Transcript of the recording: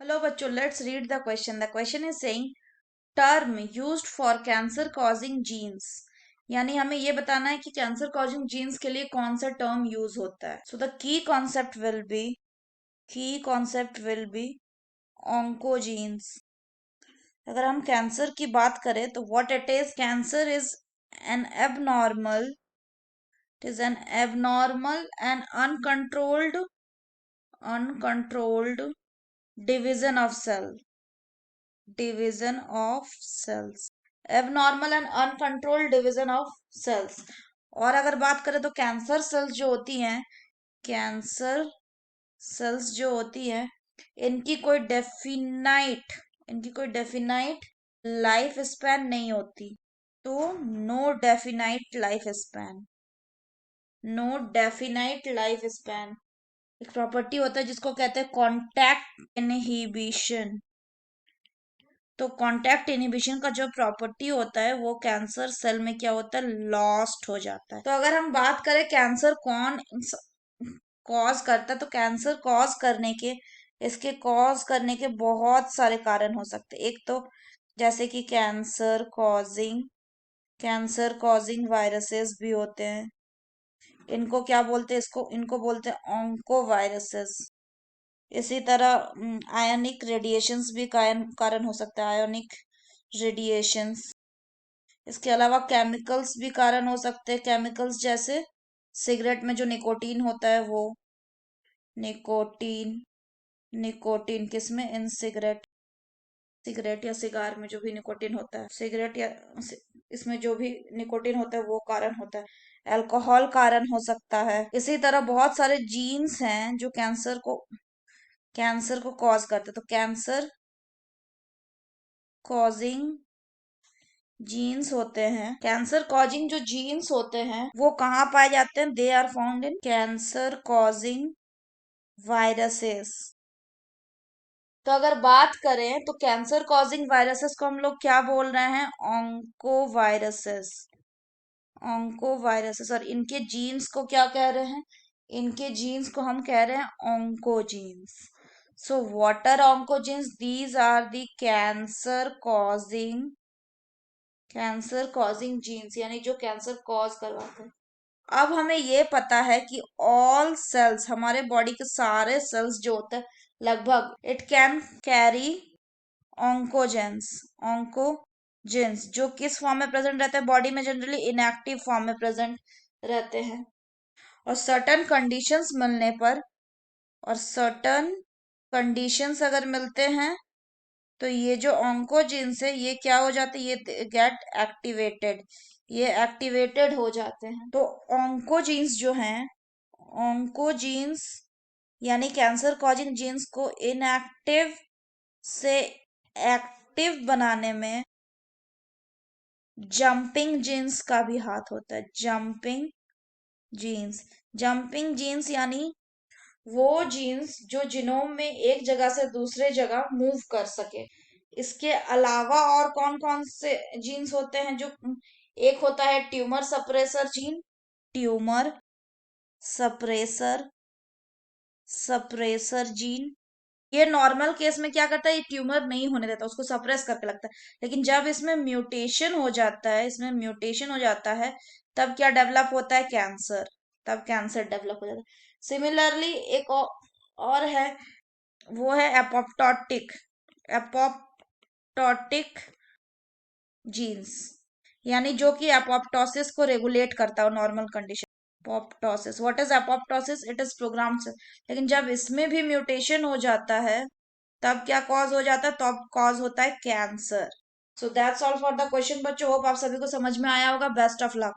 Hello बच्चों, let's read the question. The question is saying term used for cancer causing genes. यानी हमें ये बताना है कि कैंसर कॉजिंग जीन्स के लिए कौन सा टर्म यूज होता है. So the key concept will be oncogenes. अगर हम कैंसर की बात करें तो what it is, cancer is an abnormal it is an abnormal and uncontrolled division of cells, abnormal and uncontrolled division of cells. और अगर बात करें तो कैंसर सेल्स जो होती हैं इनकी कोई डेफिनाइट लाइफ स्पैन नहीं होती. तो नो डेफिनाइट लाइफ स्पैन. एक प्रॉपर्टी होता है जिसको कहते हैं कॉन्टैक्ट इनहिबिशन. तो कॉन्टैक्ट इनहिबिशन का जो प्रॉपर्टी होता है वो कैंसर सेल में क्या होता है, लॉस्ट हो जाता है. तो अगर हम बात करें कैंसर कौन कॉज करता है, तो इसके कॉज करने के बहुत सारे कारण हो सकते हैं. एक तो जैसे कि कैंसर कॉजिंग वायरसेस भी होते हैं. इनको क्या बोलते हैं, इनको बोलते हैं ऑन्कोवायरसेस. इसी तरह आयोनिक रेडिएशंस भी कारण हो सकता है, आयोनिक रेडिएशंस. इसके अलावा केमिकल्स भी कारण हो सकते हैं. केमिकल्स जैसे सिगरेट में जो निकोटीन होता है वो निकोटीन निकोटीन किसमें, इन सिगरेट या सिगार में जो भी निकोटीन होता है, सिगरेट या इसमें जो भी निकोटीन होता है वो कारण होता है. अल्कोहल कारण हो सकता है. इसी तरह बहुत सारे जीन्स हैं जो कैंसर को कॉज करते हैं. तो कैंसर कॉजिंग कैंसर कॉजिंग जो जीन्स होते हैं वो कहाँ पाए जाते हैं, they are found in cancer causing viruses. तो अगर बात करें तो कैंसर कॉजिंग वायरसेस को हम लोग क्या बोल रहे हैं, ऑन्कोवायरसेस. और इनके जीन्स को क्या कह रहे हैं, इनके जीन्स को हम कह रहे हैं oncogenes. So what are oncogenes, these are the cancer causing genes, यानी जो कैंसर कॉज करवाते हैं. अब हमें ये पता है कि ऑल सेल्स, हमारे बॉडी के सारे सेल्स जो होते हैं लगभग, इट कैन कैरी ऑन्कोजेंस ऑन्कोजेंस जो किस फॉर्म में प्रेजेंट रहते हैं बॉडी में, जनरली इनएक्टिव फॉर्म में प्रेजेंट रहते हैं. और सर्टन कंडीशंस अगर मिलते हैं तो ये जो ऑन्कोजीन्स है ये क्या हो जाते हैं, ये एक्टिवेटेड हो जाते हैं. तो ऑन्कोजीन्स यानी कैंसर कॉजिंग जीन्स को इनएक्टिव से एक्टिव बनाने में जंपिंग जीन्स का भी हाथ होता है. जंपिंग जीन्स यानी वो जीन्स जो जीनोम में एक जगह से दूसरे जगह मूव कर सके. इसके अलावा और कौन कौन से जीन्स होते हैं, जो एक होता है ट्यूमर सप्रेसर जीन. ये नॉर्मल केस में क्या करता है, ये ट्यूमर नहीं होने देता, उसको सप्रेस करके लगता है. लेकिन जब इसमें म्यूटेशन हो जाता है तब क्या डेवलप होता है, कैंसर डेवलप हो जाता है. सिमिलरली एक और है, वो है एपोप्टोटिक जीन्स, यानी जो कि एपोप्टोसिस को रेगुलेट करता है normal condition. Apoptosis, what is apoptosis, it is program से. लेकिन जब इसमें भी म्यूटेशन हो जाता है तब क्या कॉज हो जाता है, तब कॉज होता है cancer. So that's all for the question बच्चों. होप आप सभी को समझ में आया होगा. Best of luck.